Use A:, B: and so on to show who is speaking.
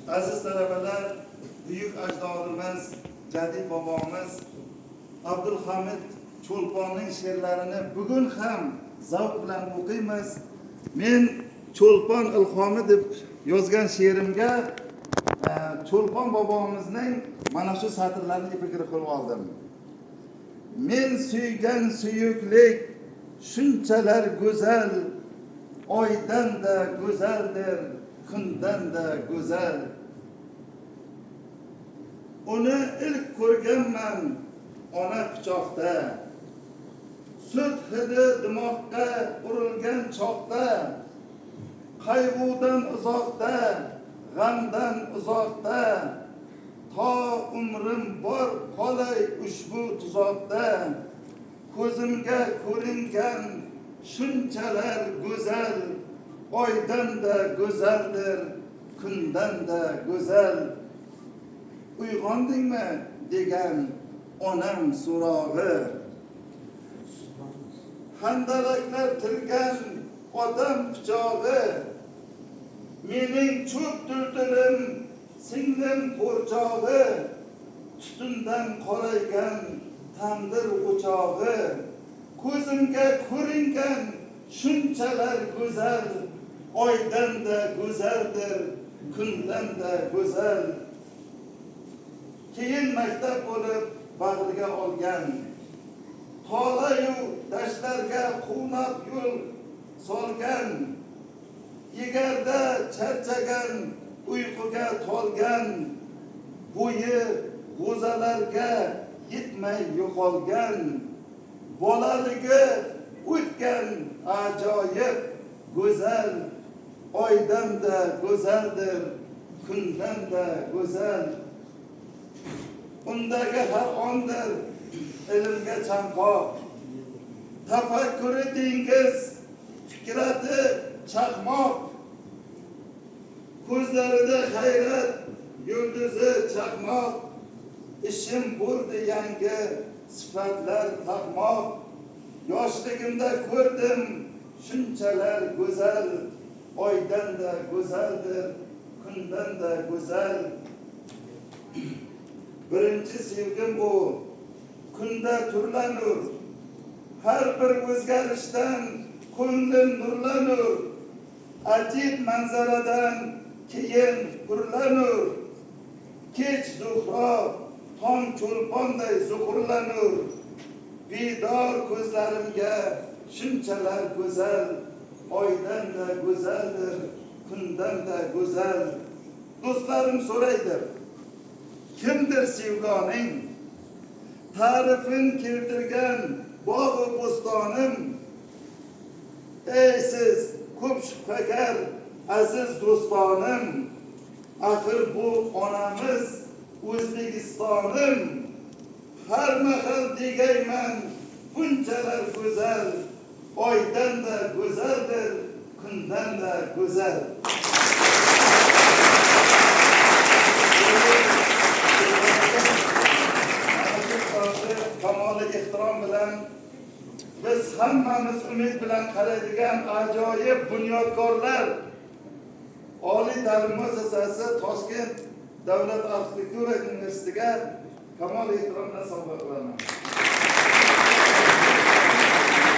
A: aziz talabalar, buyuk ajdodimiz, jadid bobomiz Abdulhamid Cho'lponning she'rlarini bugun ham zavq bilan o'qiymiz. Men Cho'lpon ilhomi deb yozgan she'rimga Cho'lpon bobomizning mana shu satrlarini epikri qilib oldim. Men suygan suyuklik shunchalar go'zal, oydan da go'zaldir, kundan da go'zal. Uni ilk ko'rganman ona quchoqda, sut hidi dimoqqa urilgan choqda, qayg'udan uzoqda, g'amdan uzoqda, to umrim bor qolay ushbu tuzoqda. Ko'zimga ko'ringan shunchalar go'zal, oydan da go'zaldir, kundan da go'zal. Uyg'ondingmi degan onam so'rog'i, handalaklar tirgan odam pichog'i, mening cho'kdir dilim singlim po'rchog'i, tutundan qoraygan tandir o'chog'i. Ko'zimga ko'ringan shunchalar go'zal, oydan da go'zaldir, kundan da go'zal. Keyin maktab bo'lib bag'riga olgan, tog'ayu dashtlarga quvnab yo'l solgan, yegarda charchagan, uyquga tolgan, bo'yi g'o'zalarga yetmay yo'qolgan, bolaligi o'tgan ajoyib go'zal, oydan da go'zaldir, kundan da go'zal. Undagi har ondir ilmga chanqoq, tafakkuri dengiz, fikrati chaqmoq, ko'zlarida hayrat yulduzi chaqmoq. Ishim bo'ldi yangi sifatlar taqmoq, yoshligimda ko'rdim shunchalar go'zal, oydan da go'zaldir, kundan da go'zal. Birinchi sevgim bu, kunda turlanur, har bir o'zgarishdan ko'nglim nurlanur, ajib manzaradan keyin hurlanur, kech zuhro tong cho'lponday zuhurlanur, bedor ko'zlarimga shunchalar go'zal, oydan da go'zaldir, kundan da go'zal. Do'stlarim so'raydi, kimdir sevgoning, ta'rifin keltirgan bog'-u bo'stonim? Ey siz ko'p shubhagar aziz do'stonim, axir bu onamiz O'zbekistonim. Har mahal degayman bunchalar go'zal, oydan da go'zaldir, kundan da go'zal. Kamoli ehtirom bilan biz hammamiz umid bilan qaraydigan ajoyib bunyodkorlar Oliy ta'lim muassasasi Toshkent Davlat arxitektura universitetiga kamol ehtirom bilan sovg'a qilaman.